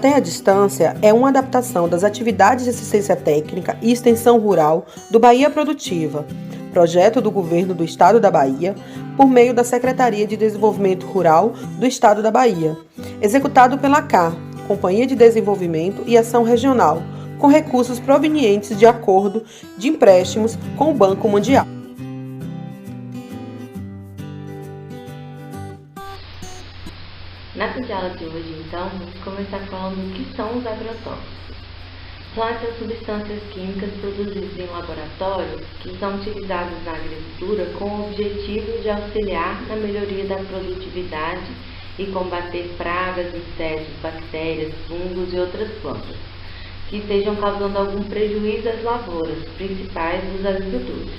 Plateia à Distância é uma adaptação das atividades de assistência técnica e extensão rural do Bahia Produtiva, projeto do Governo do Estado da Bahia, por meio da Secretaria de Desenvolvimento Rural do Estado da Bahia, executado pela CAR, Companhia de Desenvolvimento e Ação Regional, com recursos provenientes de acordo de empréstimos com o Banco Mundial. Nessa aula de hoje, então, vamos começar falando o que são os agrotóxicos. São essas substâncias químicas produzidas em laboratório que são utilizadas na agricultura com o objetivo de auxiliar na melhoria da produtividade e combater pragas, insetos, bactérias, fungos e outras plantas que estejam causando algum prejuízo às lavouras principais dos agricultores.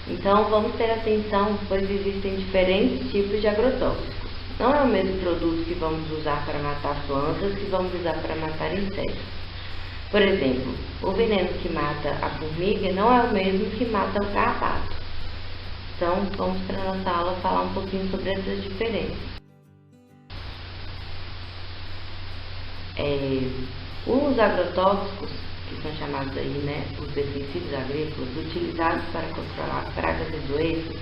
Então, vamos ter atenção, pois existem diferentes tipos de agrotóxicos. Não é o mesmo produto que vamos usar para matar plantas que vamos usar para matar insetos. Por exemplo, o veneno que mata a formiga não é o mesmo que mata o carrapato. Então, vamos para a nossa aula falar um pouquinho sobre essas diferenças. Os agrotóxicos, que são chamados aí, os defensivos agrícolas, utilizados para controlar pragas e doenças,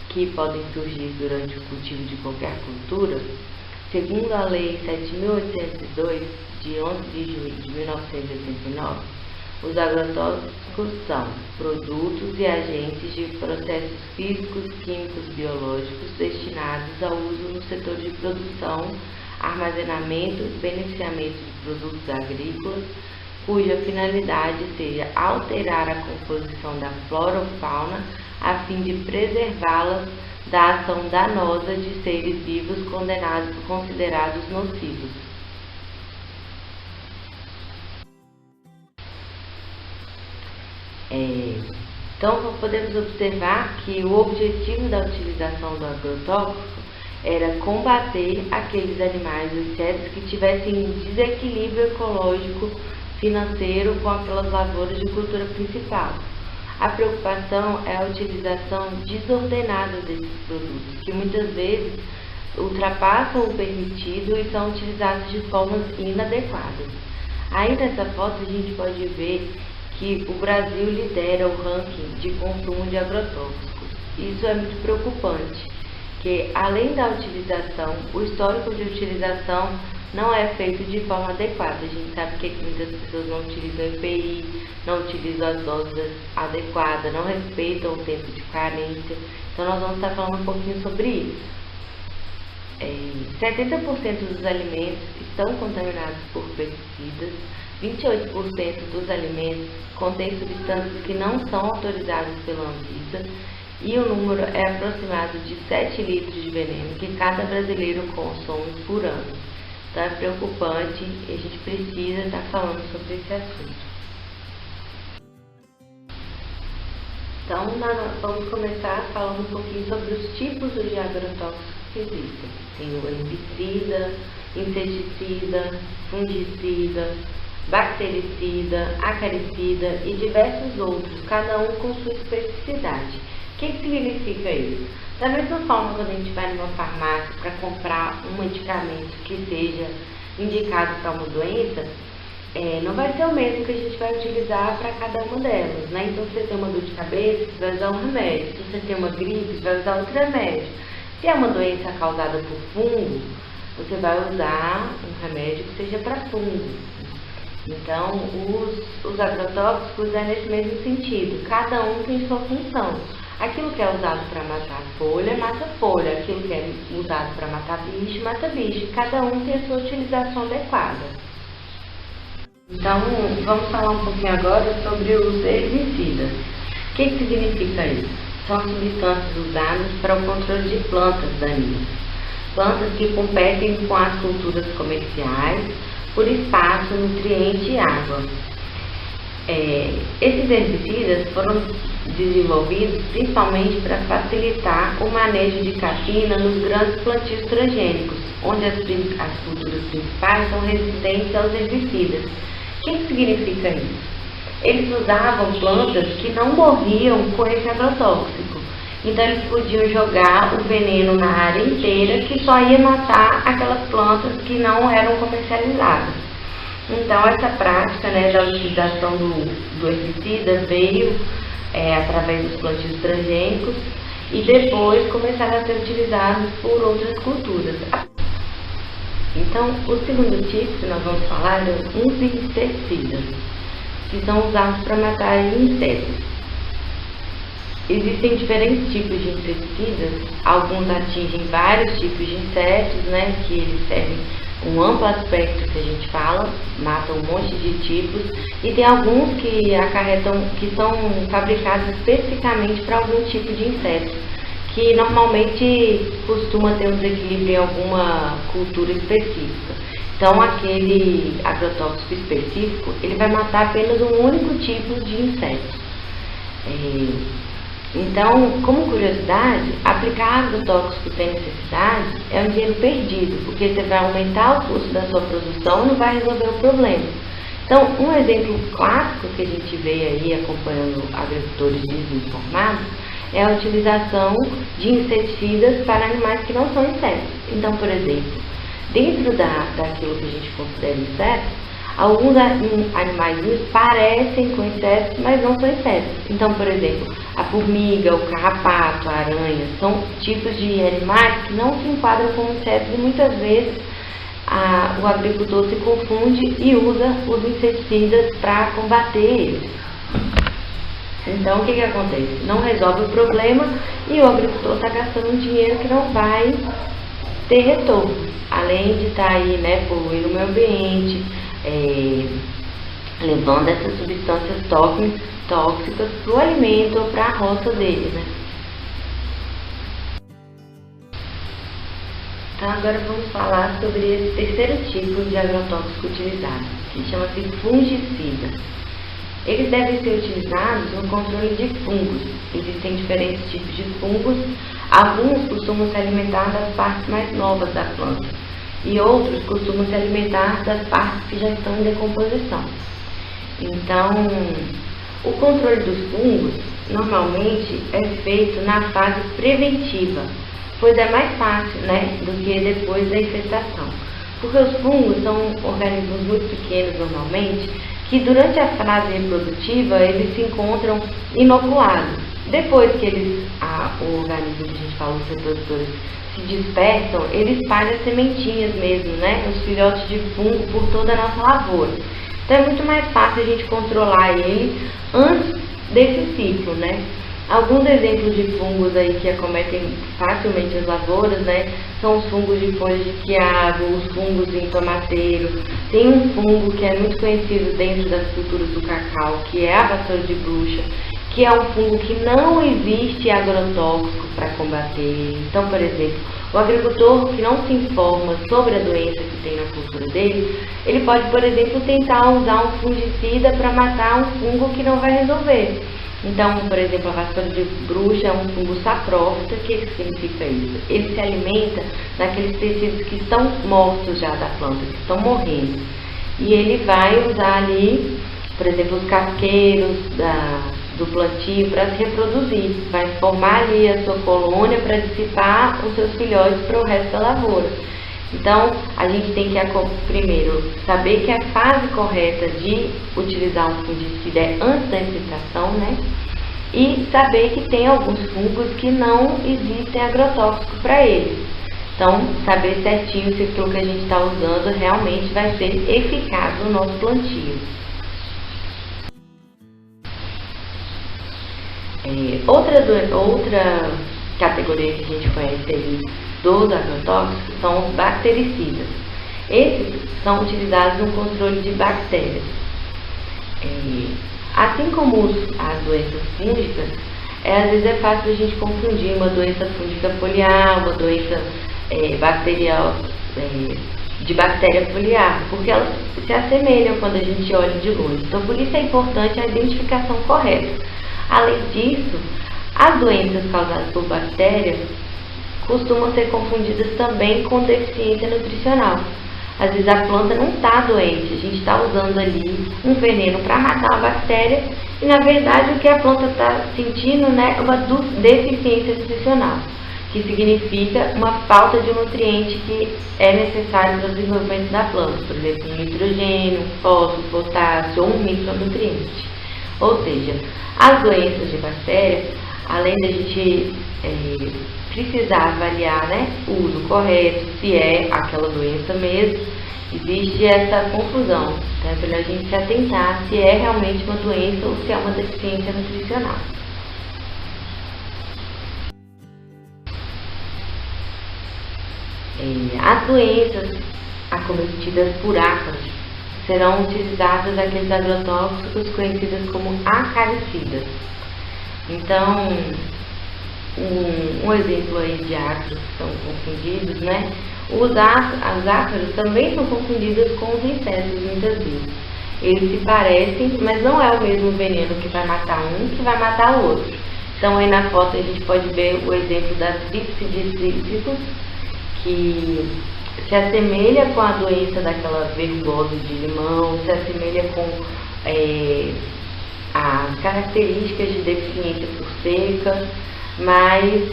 que podem surgir durante o cultivo de qualquer cultura, segundo a Lei 7.802, de 11 de julho de 1989, os agrotóxicos são produtos e agentes de processos físicos, químicos, biológicos destinados ao uso no setor de produção, armazenamento e beneficiamento de produtos agrícolas, cuja finalidade seja alterar a composição da flora ou fauna a fim de preservá-las da ação danosa de seres vivos considerados nocivos. Então, podemos observar que o objetivo da utilização do agrotóxico era combater aqueles animais ou insetos que tivessem desequilíbrio ecológico financeiro com aquelas lavouras de cultura principal. A preocupação é a utilização desordenada desses produtos, que muitas vezes ultrapassam o permitido e são utilizados de formas inadequadas. Aí nessa foto a gente pode ver que o Brasil lidera o ranking de consumo de agrotóxicos. Isso é muito preocupante, porque além da utilização, o histórico de utilização não é feito de forma adequada. A gente sabe que muitas pessoas não utilizam EPI, não utilizam as doses adequadas, não respeitam o tempo de carência. Então nós vamos estar falando um pouquinho sobre isso. 70% dos alimentos estão contaminados por pesticidas, 28% dos alimentos contêm substâncias que não são autorizadas pela Anvisa e o número é aproximado de 7 litros de veneno que cada brasileiro consome por ano. Então é preocupante e a gente precisa estar falando sobre esse assunto. Então, vamos começar falando um pouquinho sobre os tipos de agrotóxicos que existem. Tem o herbicida, inseticida, fungicida, bactericida, acaricida e diversos outros, cada um com sua especificidade. O que significa isso? Da mesma forma, quando a gente vai numa farmácia para comprar um medicamento que seja indicado para uma doença, não vai ser o mesmo que a gente vai utilizar para cada uma delas, né? Então, se você tem uma dor de cabeça, você vai usar um remédio. Se você tem uma gripe, você vai usar outro remédio. Se é uma doença causada por fungo, você vai usar um remédio que seja para fungo. Então, os agrotóxicos é nesse mesmo sentido. Cada um tem sua função. Aquilo que é usado para matar folha, mata folha. Aquilo que é usado para matar bicho, mata bicho. Cada um tem a sua utilização adequada. Então, vamos falar um pouquinho agora sobre os herbicidas. O que significa isso? São substâncias usadas para o controle de plantas daninhas. Plantas que competem com as culturas comerciais por espaço, nutriente e água. Esses herbicidas foram desenvolvidos principalmente para facilitar o manejo de capina nos grandes plantios transgênicos, onde as culturas principais são resistentes aos herbicidas. O que significa isso? Eles usavam plantas que não morriam com esse agrotóxico. Então eles podiam jogar o veneno na área inteira, que só ia matar aquelas plantas que não eram comercializadas. Então essa prática, né, da utilização do herbicida veio através dos plantios transgênicos e depois começaram a ser utilizados por outras culturas. Então, o segundo tipo que nós vamos falar é os inseticidas, que são usados para matar insetos. Existem diferentes tipos de inseticidas, alguns atingem vários tipos de insetos, né, que eles servem um amplo aspecto que a gente fala, matam um monte de tipos, e tem alguns que são fabricados especificamente para algum tipo de inseto, que normalmente costuma ter um desequilíbrio em alguma cultura específica. Então aquele agrotóxico específico, ele vai matar apenas um único tipo de inseto. Então, como curiosidade, aplicar agrotóxico sem necessidade é um dinheiro perdido, porque você vai aumentar o custo da sua produção e não vai resolver o problema. Então, um exemplo clássico que a gente vê aí acompanhando agricultores desinformados é a utilização de inseticidas para animais que não são insetos. Então, por exemplo, dentro daquilo que a gente considera insetos, alguns animais parecem com insetos, mas não são insetos. Então, por exemplo, a formiga, o carrapato, a aranha, são tipos de animais que não se enquadram como insetos e muitas vezes o agricultor se confunde e usa os inseticidas para combater eles. Então, o que acontece? Não resolve o problema e o agricultor está gastando um dinheiro que não vai ter retorno, além de estar aí, né, poluindo o meio ambiente, levando essas substâncias tóxicas para o alimento ou para a roça dele, né? Então agora vamos falar sobre esse terceiro tipo de agrotóxico utilizado, que chama-se fungicida. Eles devem ser utilizados no controle de fungos. Existem diferentes tipos de fungos. Alguns costumam se alimentar das partes mais novas da planta e outros costumam se alimentar das partes que já estão em decomposição. Então, o controle dos fungos normalmente é feito na fase preventiva, pois é mais fácil, né, do que depois da infestação. Porque os fungos são organismos muito pequenos normalmente, que durante a fase reprodutiva eles se encontram inoculados. Depois que o organismo que a gente fala, os reprodutores, se dispersam, eles espalham as sementinhas mesmo, né, os filhotes de fungo por toda a nossa lavoura. Então é muito mais fácil a gente controlar ele antes desse ciclo, né. Alguns exemplos de fungos aí que acometem facilmente as lavouras, né, são os fungos de folhas de quiabo, os fungos em tomateiro. Tem um fungo que é muito conhecido dentro das culturas do cacau, que é a vassoura de bruxa, que é um fungo que não existe agrotóxico para combater. Então, por exemplo, o agricultor que não se informa sobre a doença que tem na cultura dele, ele pode, por exemplo, tentar usar um fungicida para matar um fungo que não vai resolver. Então, por exemplo, a vassoura de bruxa é um fungo saprófita. O que significa isso? Ele se alimenta daqueles tecidos que estão mortos já da planta, que estão morrendo. E ele vai usar ali, por exemplo, os casqueiros do plantio para se reproduzir. Vai formar ali a sua colônia para dissipar os seus filhotes para o resto da lavoura. Então, a gente tem que, primeiro, saber que a fase correta de utilizar um fungicida é antes da infestação, né? E saber que tem alguns fungos que não existem agrotóxicos para eles. Então, saber certinho se aquilo que a gente está usando realmente vai ser eficaz no nosso plantio. Outra categoria que a gente conhece aí dos agrotóxicos são os bactericidas. Esses são utilizados no controle de bactérias. Assim como as doenças fúngicas, às vezes é fácil a gente confundir uma doença fúngica foliar, uma doença bacterial de bactéria foliar, porque elas se assemelham quando a gente olha de longe. Então, por isso é importante a identificação correta. Além disso, as doenças causadas por bactérias costumam ser confundidas também com deficiência nutricional. Às vezes a planta não está doente, a gente está usando ali um veneno para matar uma bactéria e na verdade o que a planta está sentindo, né, é uma deficiência nutricional, que significa uma falta de um nutriente que é necessário para o desenvolvimento da planta, por exemplo, um nitrogênio, fósforo, potássio ou um micronutriente. Ou seja, as doenças de bactéria, além da gente precisar avaliar, né, o uso correto, se é aquela doença mesmo, existe essa confusão, então é para a gente se atentar se é realmente uma doença ou se é uma deficiência nutricional. As doenças acometidas por ácaros serão utilizados aqueles agrotóxicos conhecidos como acaricidas. Então, um exemplo aí de ácaros que são confundidos, né? Os ácaros também são confundidos com os insetos muitas vezes. Eles se parecem, mas não é o mesmo veneno que vai matar um que vai matar o outro. Então aí na foto a gente pode ver o exemplo da Trípside cítricos, que se assemelha com a doença daquela verrugose de limão, se assemelha com as características de deficiência por seca, mas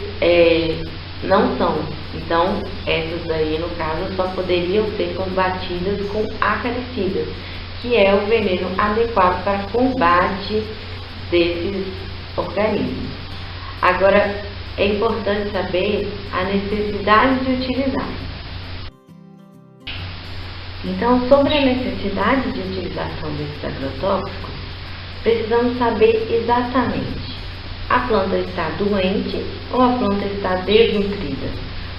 não são. Então, essas aí, no caso, só poderiam ser combatidas com acaricidas, que é o veneno adequado para combate desses organismos. Agora, é importante saber a necessidade de utilizar. Então, sobre a necessidade de utilização desses agrotóxicos, precisamos saber exatamente: a planta está doente ou a planta está desnutrida?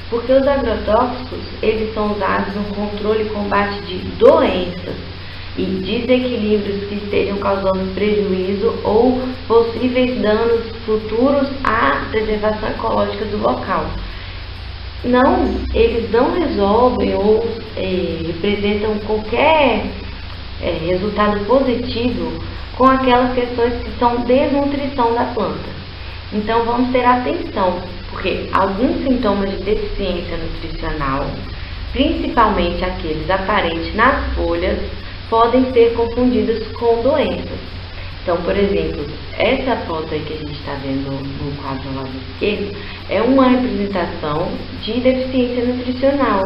Porque os agrotóxicos, eles são usados no controle e combate de doenças e desequilíbrios que estejam causando prejuízo ou possíveis danos futuros à preservação ecológica do local. Eles não resolvem ou representam qualquer resultado positivo com aquelas questões que são desnutrição da planta. Então vamos ter atenção, porque alguns sintomas de deficiência nutricional, principalmente aqueles aparentes nas folhas, podem ser confundidos com doenças. Então, por exemplo, essa foto aí que a gente está vendo no quadro ao lado esquerdo é uma representação de deficiência nutricional.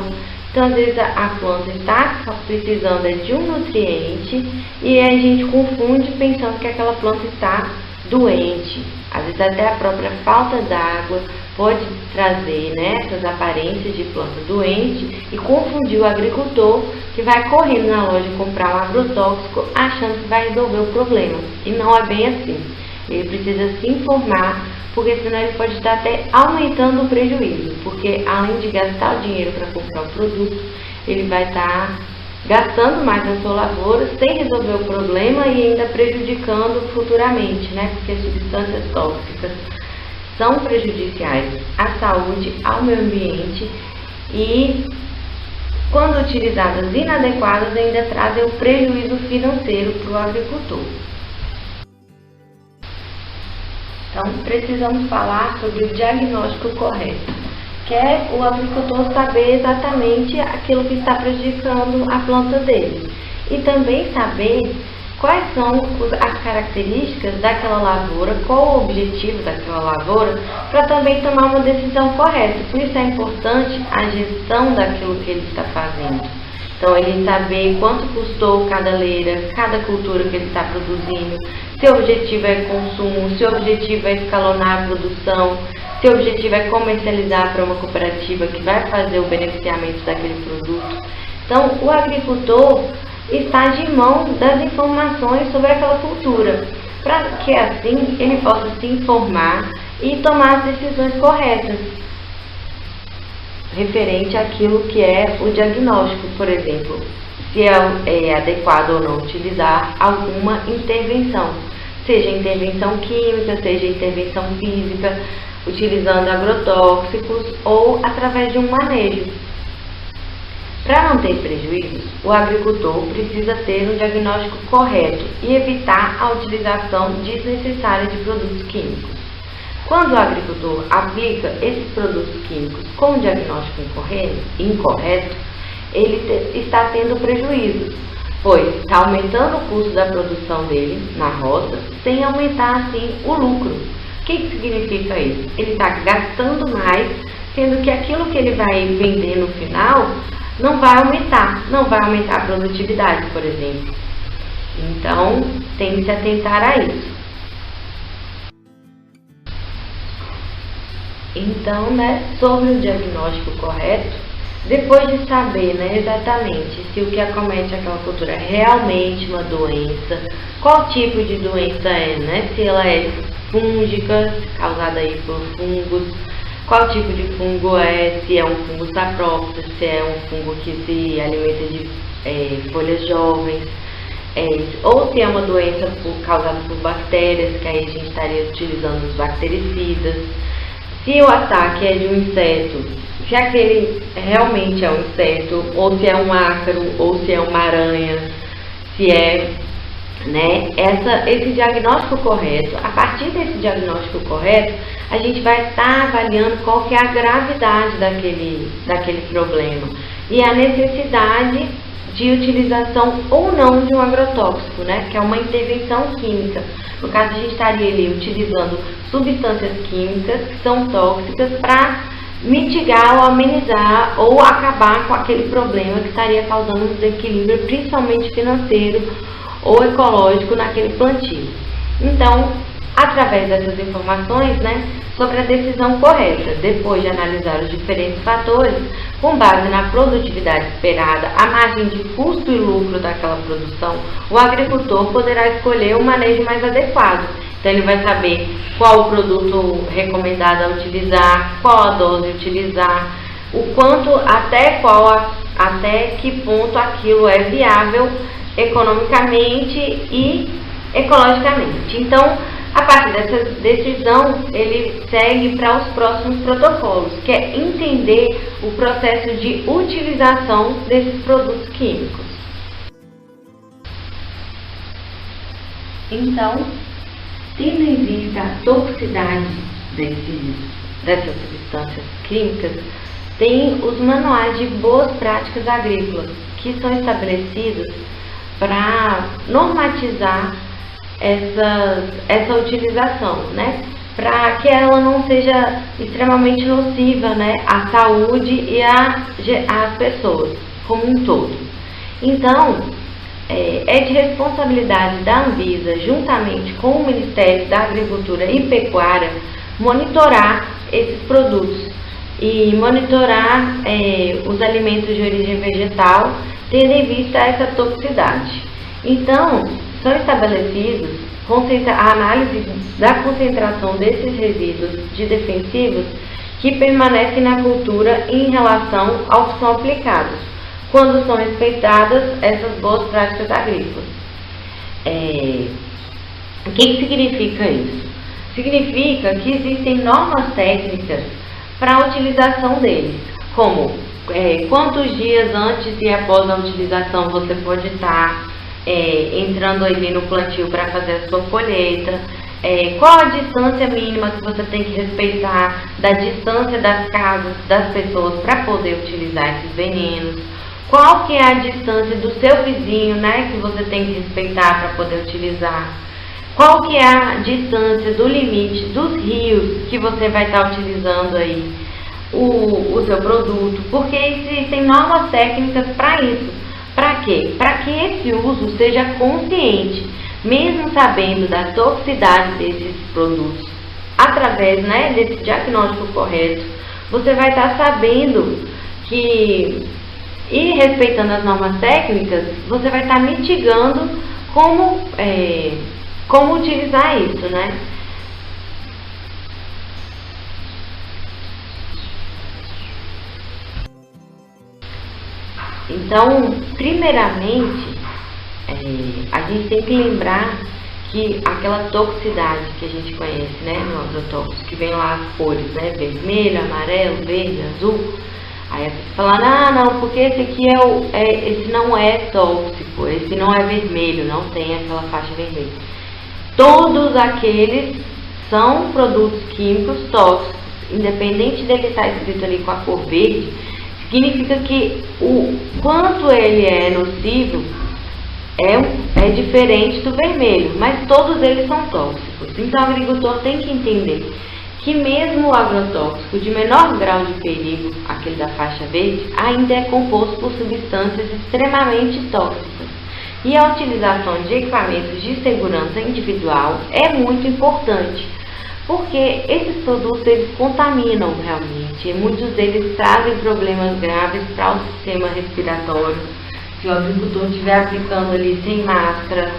Então, às vezes a planta está precisando de um nutriente e a gente confunde pensando que aquela planta está doente. Às vezes até a própria falta d'água pode trazer, né, essas aparências de planta doente e confundir o agricultor que vai correndo na loja comprar um agrotóxico achando que vai resolver o problema. E não é bem assim. Ele precisa se informar, porque senão ele pode estar até aumentando o prejuízo, porque além de gastar o dinheiro para comprar o produto, ele vai estar gastando mais na sua lavoura sem resolver o problema e ainda prejudicando futuramente, né? Porque substâncias tóxicas são prejudiciais à saúde, ao meio ambiente e, quando utilizadas inadequadas, ainda trazem um prejuízo financeiro para o agricultor. Então, precisamos falar sobre o diagnóstico correto, que é o agricultor saber exatamente aquilo que está prejudicando a planta dele e também saber quais são as características daquela lavoura, qual o objetivo daquela lavoura, para também tomar uma decisão correta. Por isso é importante a gestão daquilo que ele está fazendo. Então, ele saber quanto custou cada leira, cada cultura que ele está produzindo, se o objetivo é consumo, se o objetivo é escalonar a produção, se o objetivo é comercializar para uma cooperativa que vai fazer o beneficiamento daquele produto. Então, o agricultor está de mão das informações sobre aquela cultura, para que assim ele possa se informar e tomar as decisões corretas referente àquilo que é o diagnóstico, por exemplo, se é adequado ou não utilizar alguma intervenção, seja intervenção química, seja intervenção física, utilizando agrotóxicos ou através de um manejo. Para não ter prejuízos, o agricultor precisa ter um diagnóstico correto e evitar a utilização desnecessária de produtos químicos. Quando o agricultor aplica esses produtos químicos com diagnóstico incorreto, ele está tendo prejuízos, pois está aumentando o custo da produção dele na roça, sem aumentar assim o lucro. O que significa isso? Ele está gastando mais, sendo que aquilo que ele vai vender no final não vai aumentar a produtividade, por exemplo. Então, tem que se atentar a isso. Então, sobre o diagnóstico correto, depois de saber, exatamente se o que acomete aquela cultura é realmente uma doença, qual tipo de doença é, se ela é fúngica, causada aí por fungos, qual tipo de fungo é, se é um fungo saprófito, se é um fungo que se alimenta de folhas jovens, ou se é uma doença causada por bactérias, que aí a gente estaria utilizando os bactericidas. Se o ataque é de um inseto, se aquele realmente é um inseto, ou se é um ácaro, ou se é uma aranha, se é, esse diagnóstico correto. A partir desse diagnóstico correto, a gente vai estar avaliando qual que é a gravidade daquele problema e a necessidade de utilização ou não de um agrotóxico, que é uma intervenção química. No caso, a gente estaria ali utilizando substâncias químicas que são tóxicas para mitigar ou amenizar ou acabar com aquele problema que estaria causando um desequilíbrio, principalmente financeiro ou ecológico, naquele plantio. Então, através dessas informações, sobre a decisão correta, depois de analisar os diferentes fatores, com base na produtividade esperada, a margem de custo e lucro daquela produção, o agricultor poderá escolher o manejo mais adequado. Então, ele vai saber qual o produto recomendado a utilizar, qual a dose utilizar, o quanto, até que ponto aquilo é viável economicamente e ecologicamente. Então, a partir dessa decisão, ele segue para os próximos protocolos, que é entender o processo de utilização desses produtos químicos. Então, tendo em vista a toxicidade dessas substâncias químicas, tem os manuais de boas práticas agrícolas, que são estabelecidos para normatizar essa utilização, para que ela não seja extremamente nociva, à saúde e às pessoas como um todo. Então, é de responsabilidade da Anvisa, juntamente com o Ministério da Agricultura e Pecuária, monitorar esses produtos e monitorar os alimentos de origem vegetal, tendo em vista essa toxicidade. Então, são estabelecidos a análise da concentração desses resíduos de defensivos que permanecem na cultura em relação ao que são aplicados, quando são respeitadas essas boas práticas agrícolas. O que significa isso? Significa que existem normas técnicas para a utilização deles, como quantos dias antes e após a utilização você pode estar entrando ali no plantio para fazer a sua colheita, qual a distância mínima que você tem que respeitar da distância das casas das pessoas para poder utilizar esses venenos, qual que é a distância do seu vizinho, que você tem que respeitar para poder utilizar, qual que é a distância do limite dos rios que você vai estar utilizando aí o seu produto, porque existem normas técnicas para isso. Para quê? Para que esse uso seja consciente, mesmo sabendo da toxicidade desses produtos. Através desse diagnóstico correto, você vai estar sabendo que, e respeitando as normas técnicas, você vai estar mitigando como utilizar isso, Então, primeiramente, a gente tem que lembrar que aquela toxicidade que a gente conhece, no agrotóxico, que vem lá as cores, vermelho, amarelo, verde, azul. Aí a pessoa fala, não, porque esse aqui esse não é tóxico, esse não é vermelho, não tem aquela faixa vermelha. Todos aqueles são produtos químicos tóxicos, independente dele estar escrito ali com a cor verde. significa que o quanto ele é nocivo é diferente do vermelho, mas todos eles são tóxicos. Então o agricultor tem que entender que mesmo o agrotóxico de menor grau de perigo, aquele da faixa verde, ainda é composto por substâncias extremamente tóxicas. E a utilização de equipamentos de segurança individual é muito importante, porque esses produtos eles contaminam realmente, e muitos deles trazem problemas graves para o sistema respiratório. Se o agricultor estiver aplicando ali sem máscara,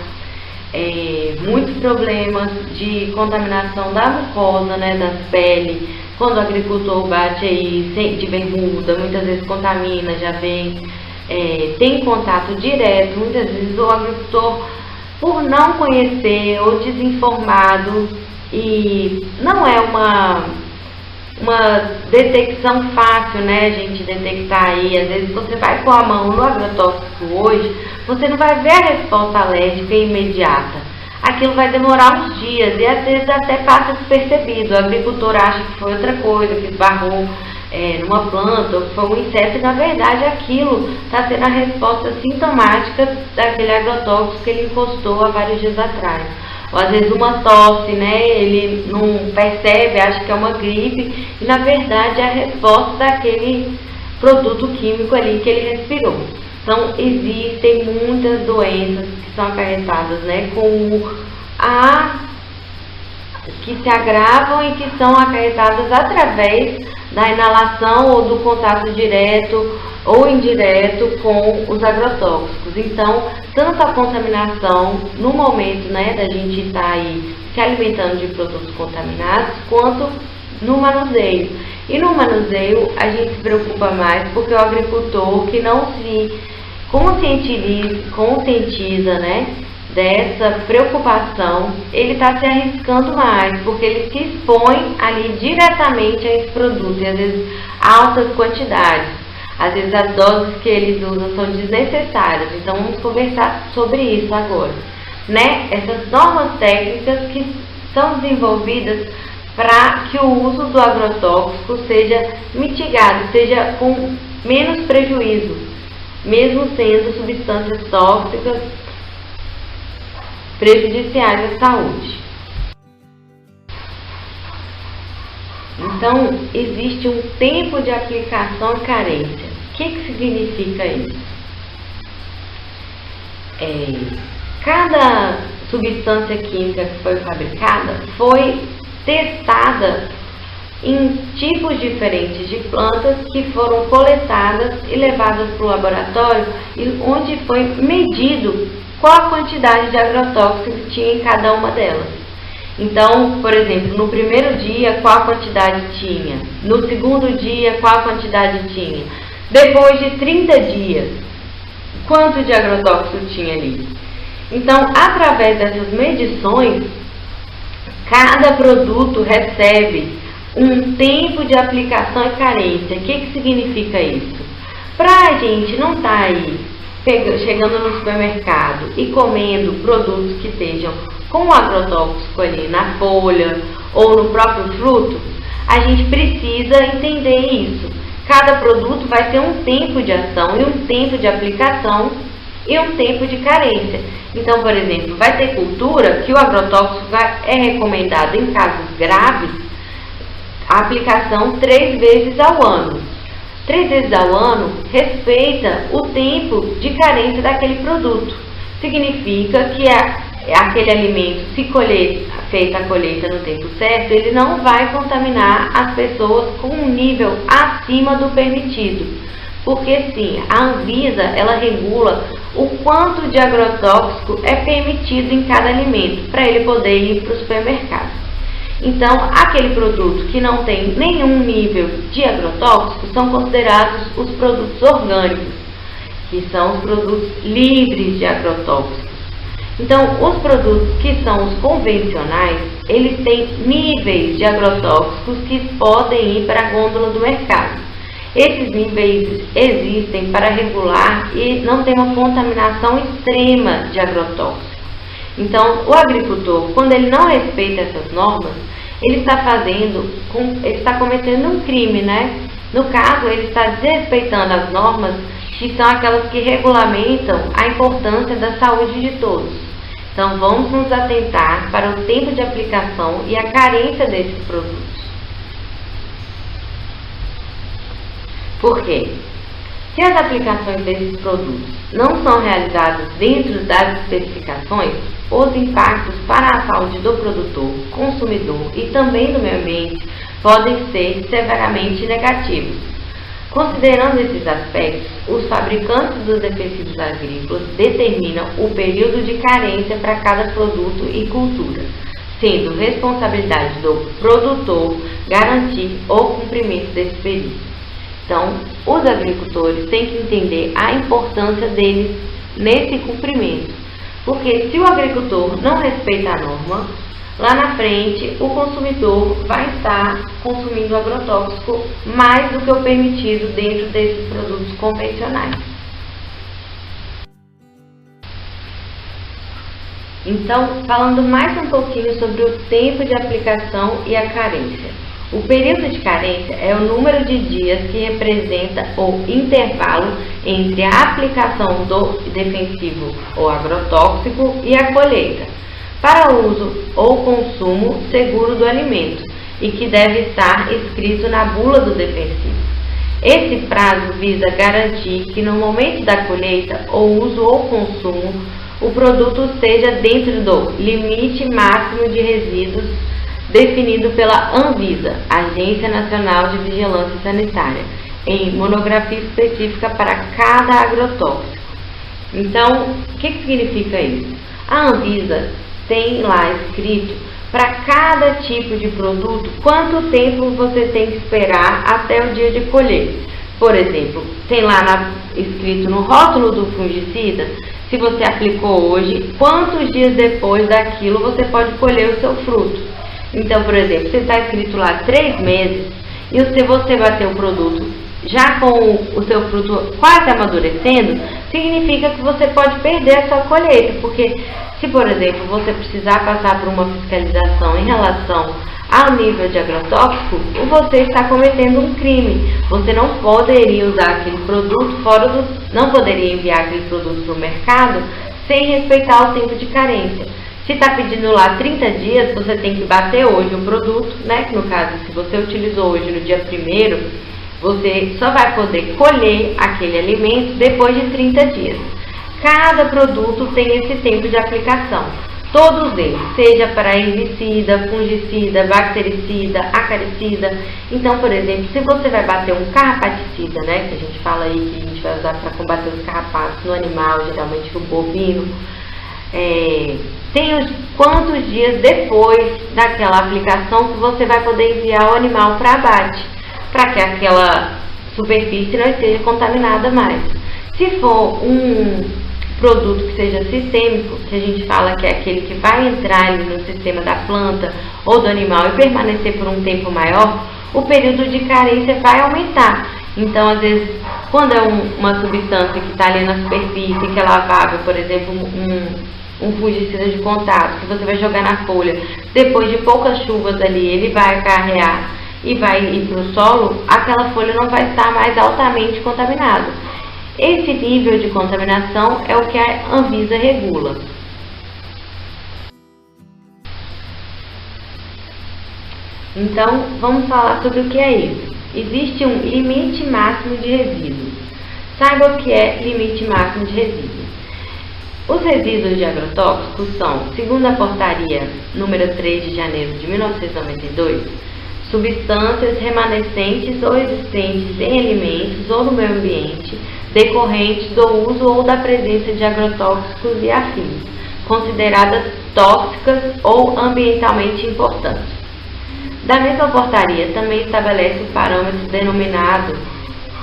muitos problemas de contaminação da mucosa, né, da pele. Quando o agricultor bate aí de bermuda, muitas vezes contamina, já vem, tem contato direto. Muitas vezes o agricultor, por não conhecer ou desinformado, e não é uma detecção fácil, né, a gente detectar aí. Às vezes você vai com a mão no agrotóxico hoje, você não vai ver a resposta alérgica imediata. Aquilo vai demorar uns dias e às vezes até passa despercebido. O agricultor acha que foi outra coisa, que esbarrou numa planta, ou que foi um inseto, e na verdade aquilo está sendo a resposta sintomática daquele agrotóxico que ele encostou há vários dias atrás. Ou às vezes uma tosse, né? Ele não percebe, acha que é uma gripe, e na verdade é a resposta daquele produto químico ali que ele respirou. Então existem muitas doenças que são acarretadas, né, que se agravam e que são acarretadas através da inalação ou do contato direto ou indireto com os agrotóxicos. Então, tanto a contaminação no momento, né, da gente estar aí se alimentando de produtos contaminados, quanto no manuseio. E no manuseio a gente se preocupa mais porque o agricultor que não se conscientiza, né, dessa preocupação, ele está se arriscando mais, porque ele se expõe ali diretamente a esse produto, e às vezes altas quantidades. Às vezes as doses que eles usam são desnecessárias. Então vamos conversar sobre isso agora, né? Essas normas técnicas que são desenvolvidas para que o uso do agrotóxico seja mitigado, seja com menos prejuízo, mesmo sendo substâncias tóxicas prejudiciais à saúde. Então, existe um tempo de aplicação e carência. O que significa isso? Cada substância química que foi fabricada foi testada em tipos diferentes de plantas que foram coletadas e levadas para o laboratório, onde foi medido qual a quantidade de agrotóxico que tinha em cada uma delas. Então, por exemplo, no primeiro dia, qual a quantidade tinha? No segundo dia, qual a quantidade tinha? Depois de 30 dias, quanto de agrotóxico tinha ali? Então, através dessas medições, cada produto recebe um tempo de aplicação e carência. O que significa isso? Para a gente não estar aí chegando no supermercado e comendo produtos que estejam com agrotóxico ali na folha ou no próprio fruto, a gente precisa entender isso. Cada produto vai ter um tempo de ação e um tempo de aplicação e um tempo de carência. Então, por exemplo, vai ter cultura que o agrotóxico é recomendado em casos graves a aplicação 3 vezes ao ano. 3 vezes ao ano respeita o tempo de carência daquele produto. Significa que aquele alimento, se feita a colheita no tempo certo, ele não vai contaminar as pessoas com um nível acima do permitido. Porque sim, a Anvisa, ela regula o quanto de agrotóxico é permitido em cada alimento, para ele poder ir para o supermercado. Então, aquele produto que não tem nenhum nível de agrotóxico são considerados os produtos orgânicos, que são os produtos livres de agrotóxicos. Então, os produtos que são os convencionais, eles têm níveis de agrotóxicos que podem ir para a gôndola do mercado. Esses níveis existem para regular e não ter uma contaminação extrema de agrotóxicos. Então, o agricultor, quando ele não respeita essas normas, ele está cometendo um crime, né? No caso, ele está desrespeitando as normas que são aquelas que regulamentam a importância da saúde de todos. Então, vamos nos atentar para o tempo de aplicação e a carência desses produtos. Por quê? Se as aplicações desses produtos não são realizadas dentro das especificações, os impactos para a saúde do produtor, consumidor e também do meio ambiente podem ser severamente negativos. Considerando esses aspectos, os fabricantes dos defensivos agrícolas determinam o período de carência para cada produto e cultura, sendo responsabilidade do produtor garantir o cumprimento desse período. Então, os agricultores têm que entender a importância deles nesse cumprimento, porque se o agricultor não respeita a norma, lá na frente o consumidor vai estar consumindo agrotóxico mais do que o permitido dentro desses produtos convencionais. Então, falando mais um pouquinho sobre o tempo de aplicação e a carência. O período de carência é o número de dias que representa o intervalo entre a aplicação do defensivo ou agrotóxico e a colheita, para uso ou consumo seguro do alimento, e que deve estar escrito na bula do defensivo. Esse prazo visa garantir que no momento da colheita, ou uso ou consumo, o produto esteja dentro do limite máximo de resíduos definido pela Anvisa, Agência Nacional de Vigilância Sanitária, em monografia específica para cada agrotóxico. Então, o que significa isso? A Anvisa tem lá escrito para cada tipo de produto quanto tempo você tem que esperar até o dia de colher. Por exemplo, tem lá escrito no rótulo do fungicida, se você aplicou hoje, quantos dias depois daquilo você pode colher o seu fruto. Então, por exemplo, se está escrito lá 3 meses e se você bater o produto já com o seu fruto quase amadurecendo, significa que você pode perder a sua colheita, porque se, por exemplo, você precisar passar por uma fiscalização em relação ao nível de agrotóxico, você está cometendo um crime. Você não poderia usar aquele produto não poderia enviar aquele produto para o mercado sem respeitar o tempo de carência. Se está pedindo lá 30 dias, você tem que bater hoje o produto, né? Que no caso, se você utilizou hoje no dia 1º, você só vai poder colher aquele alimento depois de 30 dias. Cada produto tem esse tempo de aplicação. Todos eles, seja para herbicida, fungicida, bactericida, acaricida. Então, por exemplo, se você vai bater um carrapaticida, né? Que a gente fala aí que a gente vai usar para combater os carrapatos no animal, geralmente no bovino. Tem quantos dias depois daquela aplicação que você vai poder enviar o animal para abate, para que aquela superfície não esteja contaminada mais. Se for um produto que seja sistêmico, que a gente fala que é aquele que vai entrar ali no sistema da planta ou do animal e permanecer por um tempo maior, o período de carência vai aumentar. Então, às vezes, quando é uma substância que está ali na superfície, que é lavável, por exemplo, um fungicida de contato, que você vai jogar na folha, depois de poucas chuvas ali, ele vai acarrear e vai ir para o solo, aquela folha não vai estar mais altamente contaminada. Esse nível de contaminação é o que a Anvisa regula. Então, vamos falar sobre o que é isso. Existe um limite máximo de resíduos. Saiba o que é limite máximo de resíduos. Os resíduos de agrotóxicos são, segundo a portaria número 3 de janeiro de 1992, substâncias remanescentes ou existentes em alimentos ou no meio ambiente, decorrentes do uso ou da presença de agrotóxicos e afins, consideradas tóxicas ou ambientalmente importantes. Da mesma portaria, também estabelece o parâmetro denominado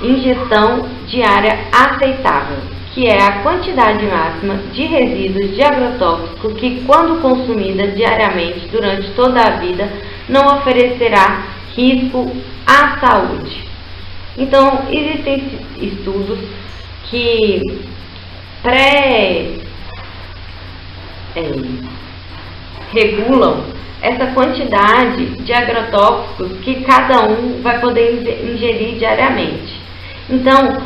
ingestão diária aceitável, que é a quantidade máxima de resíduos de agrotóxico que, quando consumida diariamente durante toda a vida, não oferecerá risco à saúde. Então, existem estudos que regulam essa quantidade de agrotóxicos que cada um vai poder ingerir diariamente. Então,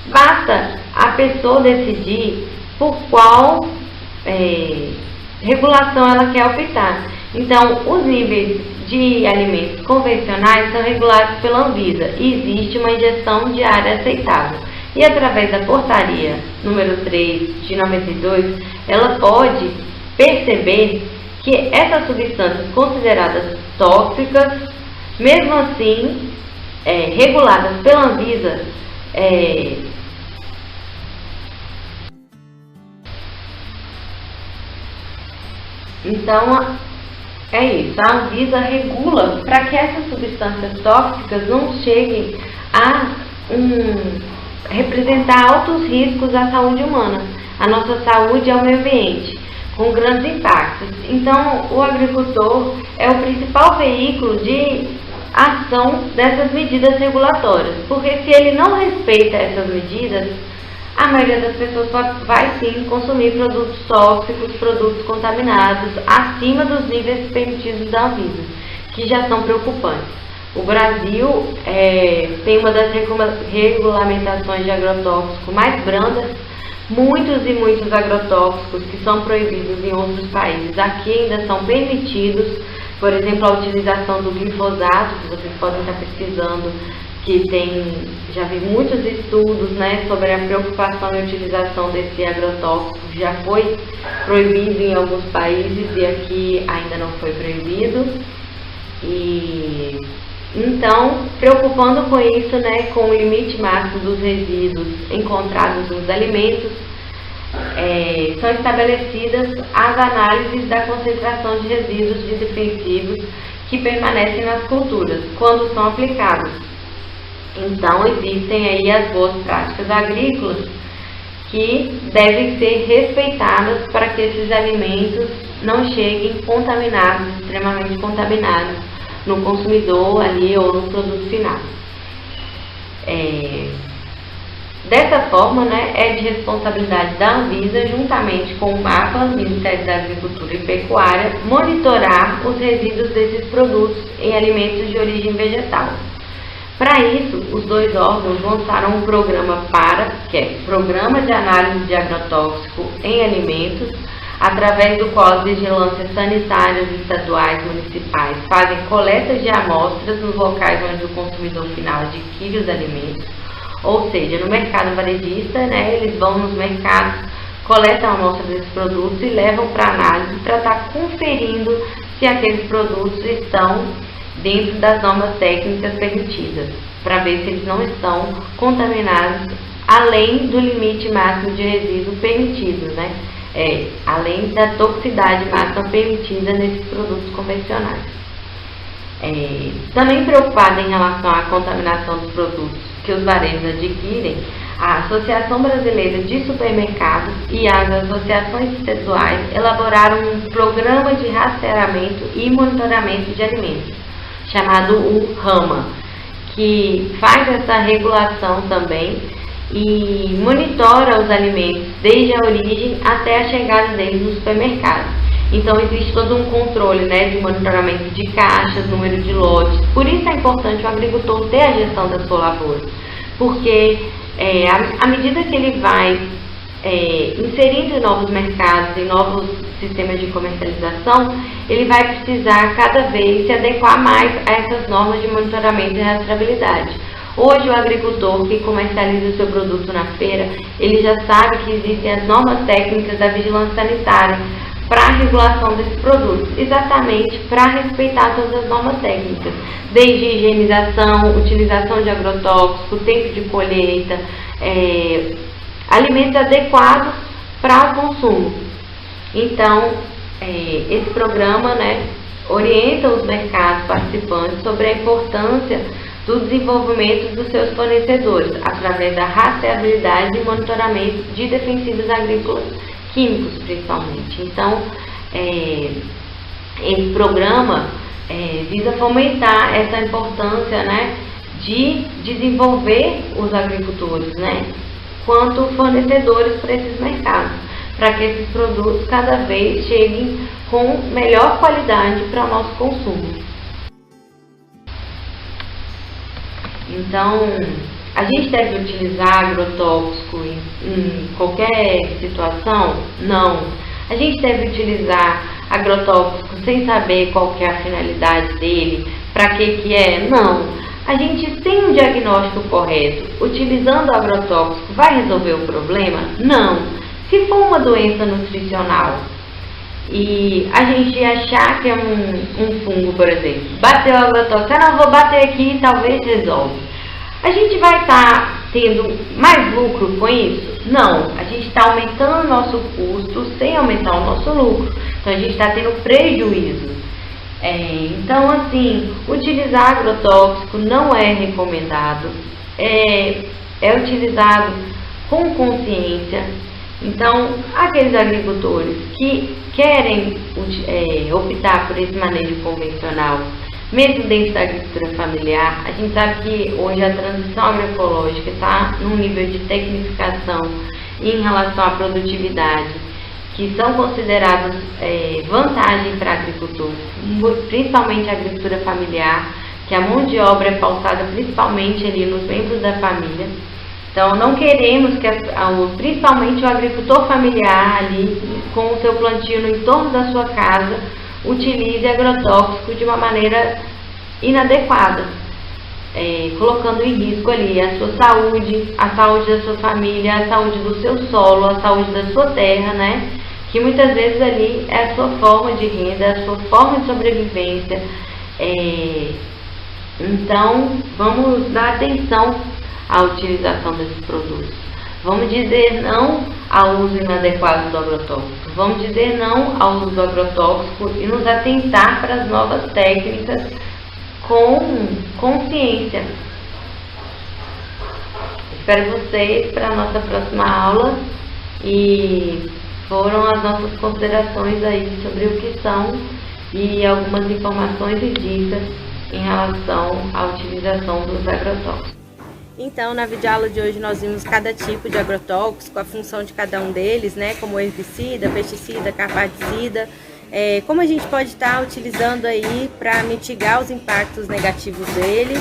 basta a pessoa decidir por qual regulação ela quer optar. Então, os níveis de alimentos convencionais são regulados pela Anvisa e existe uma ingestão diária aceitável. E através da portaria número 3 de 92, ela pode perceber que essas substâncias consideradas tóxicas, mesmo assim, reguladas pela Anvisa, então é isso, a Anvisa regula para que essas substâncias tóxicas não cheguem a representar altos riscos à saúde humana, à nossa saúde e ao meio ambiente, com grandes impactos. Então, o agricultor é o principal veículo de ação dessas medidas regulatórias, porque se ele não respeita essas medidas, a maioria das pessoas vai sim consumir produtos tóxicos, produtos contaminados, acima dos níveis permitidos da Anvisa, que já são preocupantes. O Brasil tem uma das regulamentações de agrotóxico mais brandas. Muitos e muitos agrotóxicos que são proibidos em outros países aqui ainda são permitidos. Por exemplo, a utilização do glifosato, que vocês podem estar pesquisando, que já vi muitos estudos, né, sobre a preocupação e utilização desse agrotóxico, que já foi proibido em alguns países e aqui ainda não foi proibido. E então, preocupando com isso, né, com o limite máximo dos resíduos encontrados nos alimentos, são estabelecidas as análises da concentração de resíduos de defensivos que permanecem nas culturas, quando são aplicados. Então, existem aí as boas práticas agrícolas que devem ser respeitadas para que esses alimentos não cheguem contaminados, extremamente contaminados, no consumidor ali ou no produto final. Dessa forma, né, é de responsabilidade da Anvisa, juntamente com o MAPA, Ministério da Agricultura e Pecuária, monitorar os resíduos desses produtos em alimentos de origem vegetal. Para isso, os dois órgãos lançaram um programa que é Programa de Análise de Agrotóxico em Alimentos, através do qual as vigilâncias sanitárias estaduais e municipais fazem coletas de amostras nos locais onde o consumidor final adquire os alimentos. Ou seja, no mercado varejista, né, eles vão nos mercados, coletam a amostra desses produtos e levam para análise para estar conferindo se aqueles produtos estão dentro das normas técnicas permitidas, para ver se eles não estão contaminados além do limite máximo de resíduo permitido, né? Além da toxicidade máxima permitida nesses produtos convencionais. Também preocupada em relação à contaminação dos produtos que os varejos adquirem, a Associação Brasileira de Supermercados e as associações estaduais elaboraram um programa de rastreamento e monitoramento de alimentos, chamado o RAMA, que faz essa regulação também e monitora os alimentos desde a origem até a chegada deles no supermercado. Então existe todo um controle, né, de monitoramento de caixas, número de lotes. Por isso é importante o agricultor ter a gestão da sua lavoura, porque à medida que ele vai inserindo em novos mercados, em novos sistemas de comercialização, ele vai precisar cada vez se adequar mais a essas normas de monitoramento e rastreabilidade. Hoje o agricultor que comercializa o seu produto na feira, ele já sabe que existem as normas técnicas da vigilância sanitária para a regulação desses produtos, exatamente para respeitar todas as normas técnicas, desde higienização, utilização de agrotóxico, tempo de colheita, alimentos adequados para o consumo. Então, esse programa, né, orienta os mercados participantes sobre a importância do desenvolvimento dos seus fornecedores, através da rastreabilidade e monitoramento de defensivos agrícolas químicos, principalmente. Então, esse programa visa fomentar essa importância, né, de desenvolver os agricultores, né, quanto fornecedores para esses mercados, para que esses produtos cada vez cheguem com melhor qualidade para o nosso consumo. Então, a gente deve utilizar agrotóxico em qualquer situação? Não. A gente deve utilizar agrotóxico sem saber qual que é a finalidade dele, para que é? Não. A gente tem um diagnóstico correto. Utilizando o agrotóxico vai resolver o problema? Não. Se for uma doença nutricional e a gente achar que é um fungo, por exemplo, bateu o agrotóxico, não, vou bater aqui e talvez resolve. A gente vai estar tendo mais lucro com isso? Não, a gente está aumentando o nosso custo sem aumentar o nosso lucro. Então a gente está tendo prejuízo. Então, assim, utilizar agrotóxico não é recomendado. É utilizado com consciência. Então, aqueles agricultores que querem optar por esse manejo convencional, mesmo dentro da agricultura familiar, a gente sabe que hoje a transição agroecológica está num nível de tecnificação em relação à produtividade, que são consideradas vantagens para a agricultura, principalmente a agricultura familiar, que a mão de obra é pautada principalmente ali nos membros da família. Então, não queremos que, principalmente o agricultor familiar ali, com o seu plantio no entorno da sua casa, utilize agrotóxico de uma maneira inadequada, colocando em risco ali a sua saúde, a saúde da sua família, a saúde do seu solo, a saúde da sua terra, né? Que muitas vezes ali é a sua forma de renda, a sua forma de sobrevivência. Então, vamos dar atenção à utilização desses produtos. Vamos dizer não ao uso inadequado do agrotóxico. Vamos dizer não ao uso do agrotóxico e nos atentar para as novas técnicas com consciência. Espero vocês para a nossa próxima aula e foram as nossas considerações aí sobre o que são e algumas informações e dicas em relação à utilização dos agrotóxicos. Então, na videoaula de hoje nós vimos cada tipo de agrotóxico, a função de cada um deles, né, como herbicida, pesticida, carpaticida, como a gente pode estar utilizando aí para mitigar os impactos negativos dele.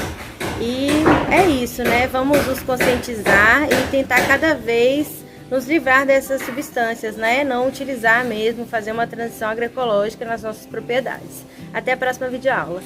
E é isso, né, vamos nos conscientizar e tentar cada vez nos livrar dessas substâncias, né, não utilizar mesmo, fazer uma transição agroecológica nas nossas propriedades. Até a próxima videoaula.